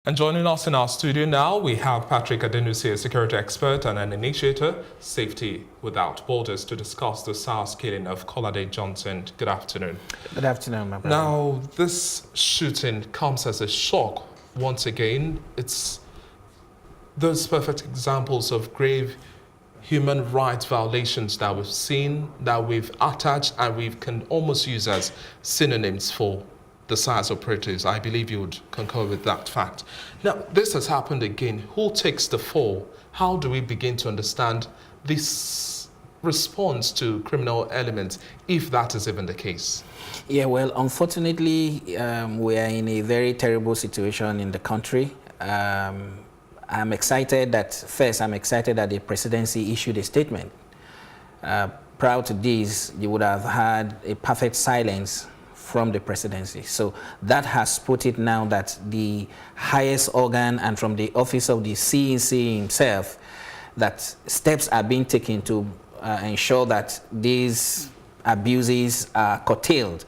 And joining us in our studio now, we have Patrick Adenusi, a security expert and an initiator, Safety Without Borders, to discuss the SARS killing of Kolade Johnson. Good afternoon. Good afternoon, my brother. Now, this shooting comes as a shock once again. It's those perfect examples of grave human rights violations that we've seen, that we've attached, and we can almost use as synonyms for the SARS operatives. I believe you would concur with that fact. Now, this has happened again. Who takes the fall? How do we begin to understand this response to criminal elements, if that is even the case? Yeah, well, unfortunately, we are in a very terrible situation in the country. I'm excited that the Presidency issued a statement. Prior to this, you would have had a perfect silence from the Presidency. So that has put it now that the highest organ and from the office of the CEC himself, that steps are being taken to ensure that these abuses are curtailed.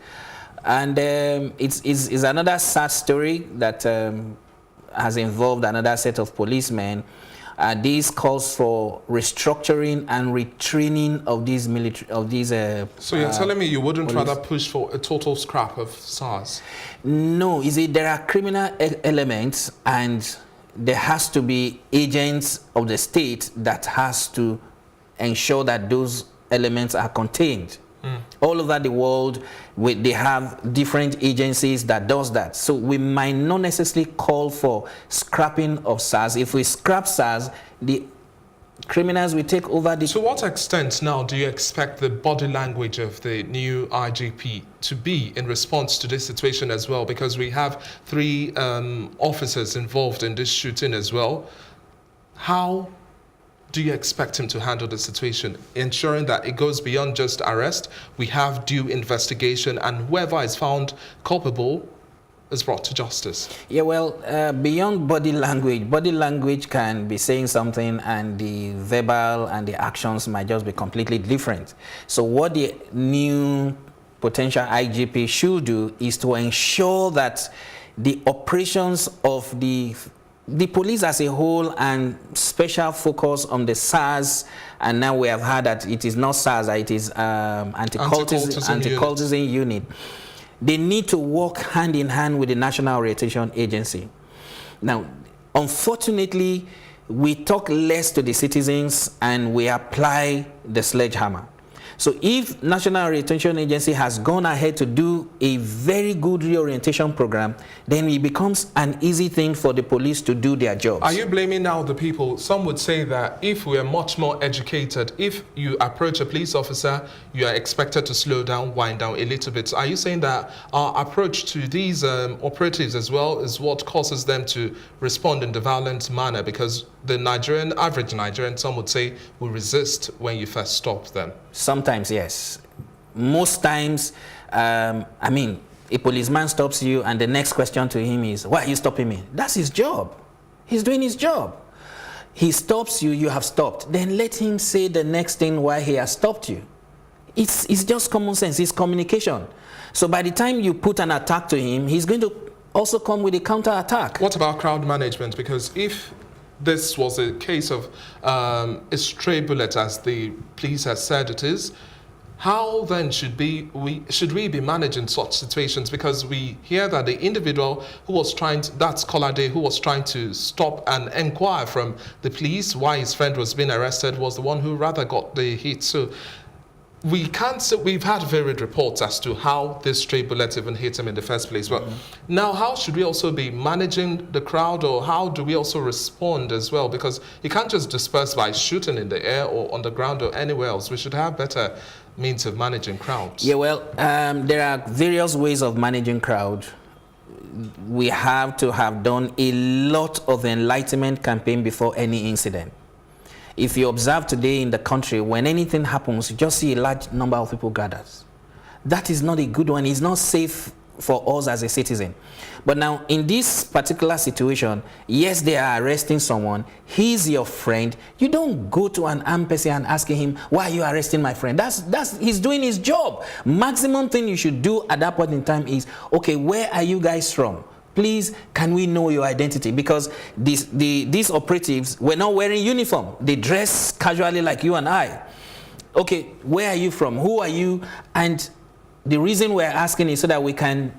And it's another sad story that has involved another set of policemen. This calls for restructuring and retraining of these military. So you're telling me you wouldn't rather push for a total scrap of SARS? No, there are criminal elements, and there has to be agents of the state that has to ensure that those elements are contained. All over the world, they have different agencies that does that. So we might not necessarily call for scrapping of SARS. If we scrap SARS, the criminals will take over the... To what extent now do you expect the body language of the new IGP to be in response to this situation as well? Because we have 3 officers involved in this shooting as well. How do you expect him to handle the situation, ensuring that it goes beyond just arrest, we have due investigation, and whoever is found culpable is brought to justice? Yeah, well, beyond body language can be saying something and the verbal and the actions might just be completely different. So what the new potential IGP should do is to ensure that the operations of the police as a whole, and special focus on the SARS, and now we have heard that it is not SARS, it is anti-cultism unit. They need to work hand in hand with the National Orientation Agency. Now, unfortunately, we talk less to the citizens and we apply the sledgehammer. So if National Orientation Agency has gone ahead to do a very good reorientation program, then it becomes an easy thing for the police to do their jobs. Are you blaming now the people? Some would say that if we are much more educated, if you approach a police officer, you are expected to slow down, wind down a little bit. Are you saying that our approach to these operatives as well is what causes them to respond in the violent manner? Because the average Nigerian, some would say, will resist when you first stop them. Sometimes, yes. Most times, a policeman stops you and the next question to him is, why are you stopping me? That's his job. He's doing his job. He stops you, you have stopped. Then let him say the next thing why he has stopped you. It's just common sense. It's communication. So by the time you put an attack to him, he's going to also come with a counter attack. What about crowd management? Because if this was a case of a stray bullet, as the police has said it is, how then should we be managing such situations? Because we hear that the individual who was that's Kolade, who was trying to stop and inquire from the police why his friend was being arrested, was the one who rather got the hit. So we can't say, we've had varied reports as to how this stray bullet even hit him in the first place. But now, how should we also be managing the crowd, or how do we also respond as well? Because you can't just disperse by shooting in the air or on the ground or anywhere else. We should have better means of managing crowds. Yeah, well, there are various ways of managing crowd. We have to have done a lot of enlightenment campaign before any incident. If you observe today in the country, when anything happens, you just see a large number of people gathered. That is not a good one. It's not safe for us as a citizen. But now, in this particular situation, yes, they are arresting someone. He's your friend. You don't go to an armed person and asking him, why are you arresting my friend? He's doing his job. Maximum thing you should do at that point in time is, okay, where are you guys from? please, can we know your identity? Because these operatives were not wearing uniform. They dress casually like you and I. Okay, where are you from? Who are you? And the reason we're asking is so that we can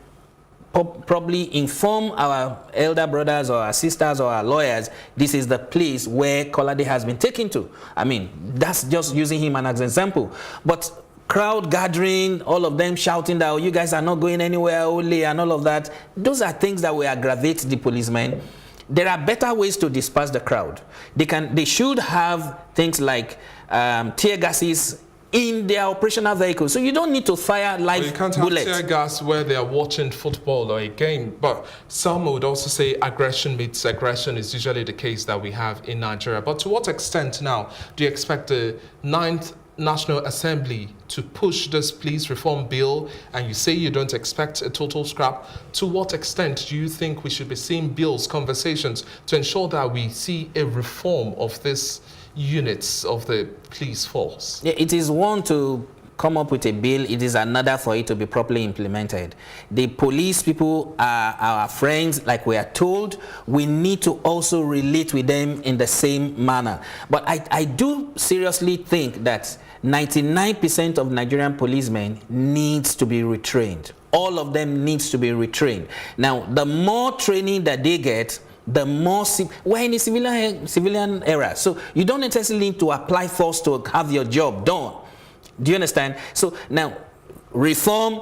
probably inform our elder brothers or our sisters or our lawyers, this is the place where Kolade has been taken to. I mean, that's just using him as an example. But crowd gathering, all of them shouting that, oh, you guys are not going anywhere, only, and all of that, those are things that will aggravate the policemen. There are better ways to disperse the crowd. They should have things like tear gases in their operational vehicles. So you don't need to fire live bullets. You can't have tear gas where they are watching football or a game. But some would also say aggression meets aggression is usually the case that we have in Nigeria. But to what extent now do you expect the 9th National Assembly to push this police reform bill, and you say you don't expect a total scrap? To what extent do you think we should be seeing bills, conversations to ensure that we see a reform of this units of the police force? Yeah, it is one to come up with a bill, it is another for it to be properly implemented. The police people are our friends, like we are told. We need to also relate with them in the same manner. But I do seriously think that 99% of Nigerian policemen needs to be retrained. All of them needs to be retrained. Now, the more training that they get, the more we're in a civilian era, so you don't necessarily need to apply force to have your job done. Do you understand? So now, reform.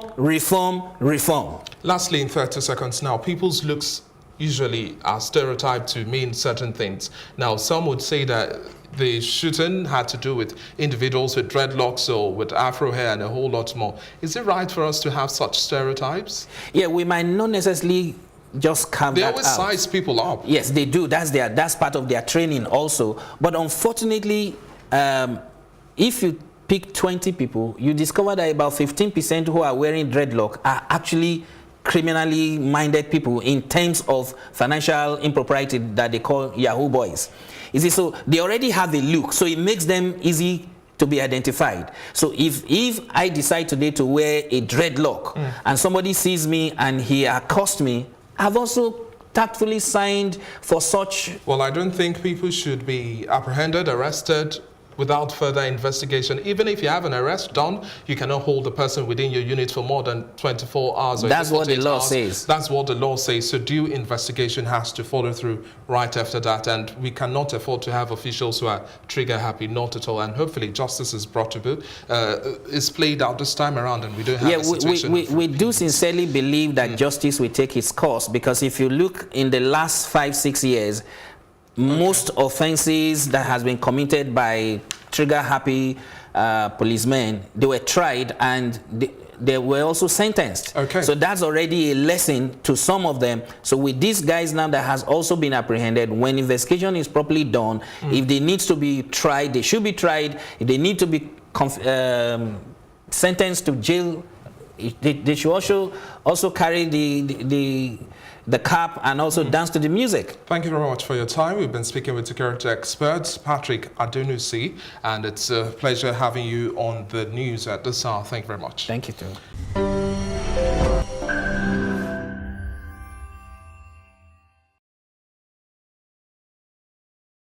Lastly, in 30 seconds now, people's looks usually are stereotyped to mean certain things. Now, some would say that the shooting had to do with individuals with dreadlocks or with afro hair and a whole lot more. Is it right for us to have such stereotypes? Yeah, we might not necessarily just carve that out. They always size people up. Yes, they do. That's part of their training also. But unfortunately, if you pick 20 people, you discover that about 15% who are wearing dreadlock are actually criminally minded people in terms of financial impropriety that they call Yahoo boys. You see, so they already have a look, so it makes them easy to be identified. So if I decide today to wear a dreadlock and somebody sees me and he accosts me, I've also tactfully signed for such. Well, I don't think people should be apprehended, arrested without further investigation. Even if you have an arrest done, you cannot hold the person within your unit for more than 24 hours. Or that's what the law hours. says. That's what the law says. So due investigation has to follow through right after that. And we cannot afford to have officials who are trigger happy, not at all. And hopefully justice is brought to book, is played out this time around, and we don't have a situation. We do sincerely believe that justice will take its course, because if you look in the last 5-6 years, most offenses that has been committed by trigger-happy policemen, they were tried and they were also sentenced. Okay. So that's already a lesson to some of them. So with these guys now that has also been apprehended, when investigation is properly done, if they need to be tried, they should be tried. If they need to be sentenced to jail, they should also carry the cap and also dance to the music. Thank you very much for your time. We've been speaking with security expert Patrick Adenusi, and it's a pleasure having you on the news at this hour. Thank you very much. Thank you too.